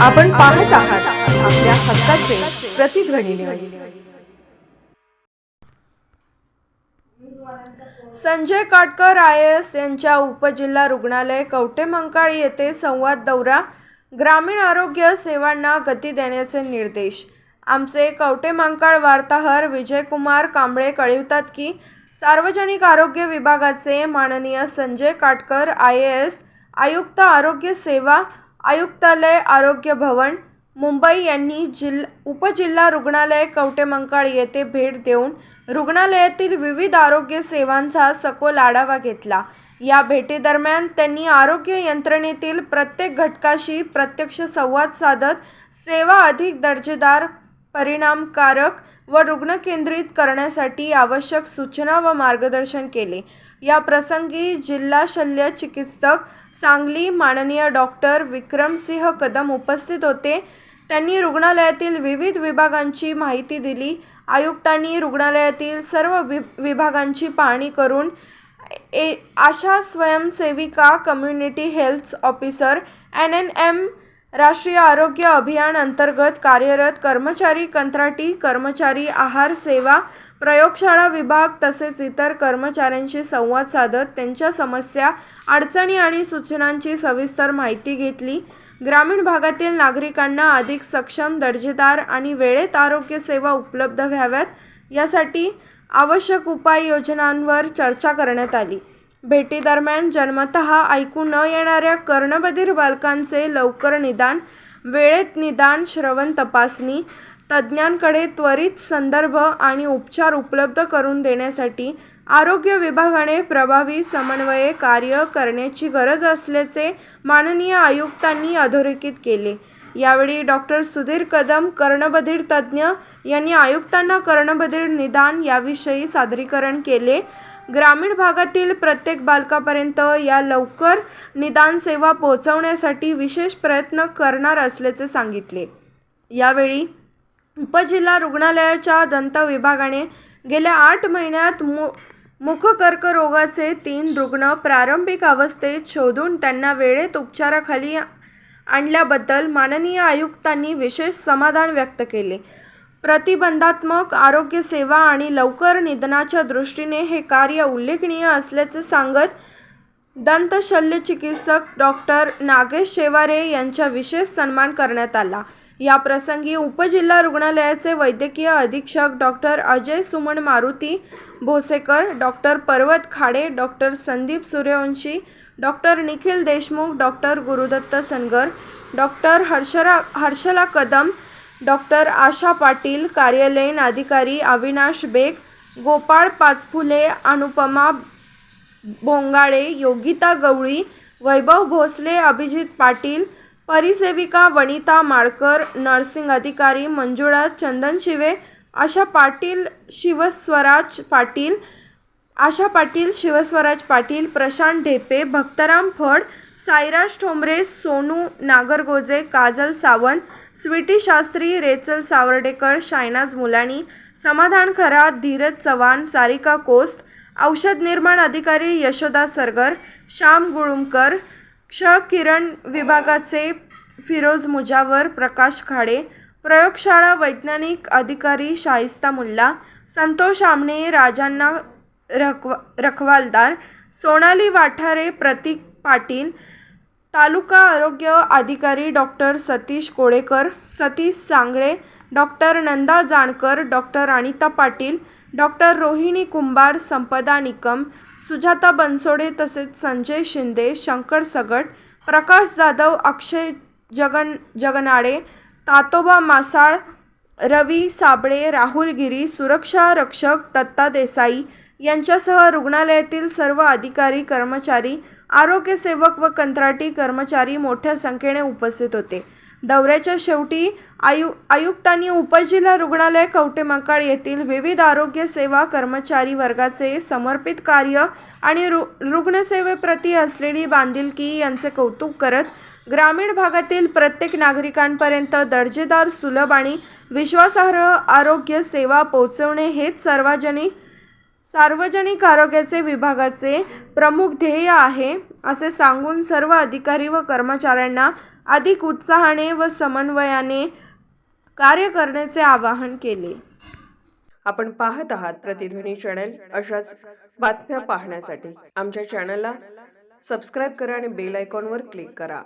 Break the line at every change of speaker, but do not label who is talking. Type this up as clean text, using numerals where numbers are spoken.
आपण पाहत आहात आपल्या हक्काचे प्रतिध्वनी न्यूज।
संजय काटकर IAS यांच्या उपजिल्हा रुग्णालय कवठेमहांकाळ येथे संवाद दौरा, ग्रामीण आरोग्य सेवांना गती देण्याचे निर्देश। आमचे कवठेमहांकाळ वार्ताहर विजयकुमार कांबळे कळवतात की सार्वजनिक आरोग्य विभागाचे माननीय संजय काटकर IAS आयुक्त आरोग्य सेवा आयुक्तालय आरोग्य भवन मुंबई यांनी उपजिल्हा रुग्णालय कवठेमहांकाळ येथे भेट देऊन रुग्णालयातील विविध आरोग्य सेवांचा सखोल आढावा घेतला। या भेटीदरम्यान त्यांनी आरोग्य यंत्रणेतील प्रत्येक घटकाशी प्रत्यक्ष संवाद साधत सेवा अधिक दर्जेदार, परिणामकारक व रुग्णकेंद्रित करण्यासाठी आवश्यक सूचना व मार्गदर्शन केले। या प्रसंगी जिल्हा शल्य चिकित्सक सांगली माननीय डॉक्टर विक्रमसिंह कदम उपस्थित होते। त्यांनी रुग्णालयातील विविध विभागांची माहिती दिली। आयुक्तांनी रुग्णालयातील सर्व विभागांची पाहणी करून आशा स्वयंसेविका, कम्युनिटी हेल्थ ऑफिसर, NNM राष्ट्रीय आरोग्य अभियान अंतर्गत कार्यरत कर्मचारी, कंत्राटी कर्मचारी, आहार सेवा, प्रयोगशाळा विभाग तसेच इतर कर्मचाऱ्यांशी संवाद साधत त्यांच्या समस्या, अडचणी आणि सूचनांची सविस्तर माहिती घेतली। ग्रामीण भागातील नागरिकांना अधिक सक्षम, दर्जेदार आणि वेळेत आरोग्य सेवा उपलब्ध व्हाव्यात यासाठी आवश्यक उपाययोजनांवर चर्चा करण्यात आली। भेटीदरम्यान जन्मतः ऐकू न येणाऱ्या कर्णबधिर बालकांचे लवकर निदान, वेळेत निदान, श्रवण तपासणी, तज्ज्ञांकडे त्वरित संदर्भ आणि उपचार उपलब्ध करून देण्यासाठी आरोग्य विभागाने प्रभावी समन्वय कार्य करण्याची गरज असल्याचे माननीय आयुक्तांनी अधोरेखित केले। यावेळी डॉक्टर सुधीर कदम, कर्णबधिर तज्ज्ञ यांनी आयुक्तांना कर्णबधिर निदान याविषयी सादरीकरण केले। ग्रामीण भागातील प्रत्येक बालकापर्यंत या लवकर निदान सेवा पोहोचवण्यासाठी विशेष प्रयत्न करणार असल्याचे सांगितले। यावेळी उपजिल्हा रुग्णालयाच्या दंत विभागाने गेल्या 8 महिन्यात मुखकर्करोगाचे 3 रुग्ण प्रारंभिक अवस्थेत शोधून त्यांना वेळेत उपचाराखाली आणल्याबद्दल माननीय आयुक्तांनी विशेष समाधान व्यक्त केले। प्रतिबंधात्मक आरोग्य सेवा आणि लवकर निदानाच्या दृष्टीने हे कार्य उल्लेखनीय असल्याचे सांगत दंत शल्य चिकित्सक डॉक्टर नागेश शेवारे यांचा विशेष सन्मान करण्यात आला। या प्रसंगी उपजिल्हा रुग्णालयाचे वैद्यकीय अधीक्षक doctor Ajay Suman Maruti Bhosekar, doctor Parvat Khade, doctor Sandeep Suryavanshi, doctor Nikhil Deshmukh, doctor Gurudatt Sangar, doctor Harshala Kadam, doctor Asha Patil, कार्यालयीन अधिकारी अविनाश बेग, गोपाळ पाचफुले, अनुपमा भोंगाळे, योगिता गवळी, वैभव भोसले, अभिजित पाटील, परिसेविका वनिता माळकर, नर्सिंग अधिकारी मंजुळा चंदनशिवे, आशा पाटील शिवस्वराज पाटील, प्रशांत ढेपे, भक्तराम फड, साईराज ठोंबरे, सोनू नागरगोजे, काजल सावंत, स्वीटी शास्त्री, रेचल सावर्डेकर, शायनाज मुलानी, समाधान खरात, धीरज चव्हाण, सारिका कोस्त, औषध निर्माण अधिकारी यशोदा सरगर, श्याम गुळुमकर, क्ष किरण विभागाचे फिरोज मुजावर, प्रकाश खाडे, प्रयोगशाळा वैज्ञानिक अधिकारी शाहिस्ता मुल्ला, संतोष आमणे, राजांना रखवालदार, सोनाली वाठारे, प्रतीक पाटील, तालुका आरोग्य अधिकारी doctor Satish Kolekar, Satish Sangle, doctor Nanda Jankar, doctor Anita Patil, doctor Rohini Kumbhar, Sampada Nikam, Sujata Bansode तसेच संजय शिंदे, शंकर सगट, प्रकाश जाधव, अक्षय जगनाडे, तातोबा मासाळ, रवी साबळे, राहुल गिरी, सुरक्षा रक्षक दत्ता देसाई यांच्यासह रुग्णालयातील सर्व अधिकारी, कर्मचारी, आरोग्य सेवक व कंत्राटी कर्मचारी मोठ्या संख्येने उपस्थित होते। दौऱ्याच्या शेवटी आयुक्तांनी उपजिल्हा रुग्णालय कवठेमहांकाळ येथील विविध आरोग्य सेवा कर्मचारी वर्गाचे समर्पित कार्य आणि रुग्णसेवेप्रती असलेली बांधिलकी यांचे कौतुक करत ग्रामीण भागातील प्रत्येक नागरिकांपर्यंत दर्जेदार, सुलभ आणि विश्वासार्ह आरोग्य सेवा पोहोचवणे हेच सार्वजनिक आरोग्याचे विभागाचे प्रमुख ध्येय आहे असे सांगून सर्व अधिकारी व कर्मचाऱ्यांना अधिक उत्साहाने व समन्वयाने कार्य करण्याचे आवाहन केले.
आपण पाहत आहात प्रतिध्वनी चॅनल. अशाच बातम्या पाहण्यासाठी आमच्या चॅनलला सबस्क्राईब करा आणि बेल आयकॉनवर क्लिक करा.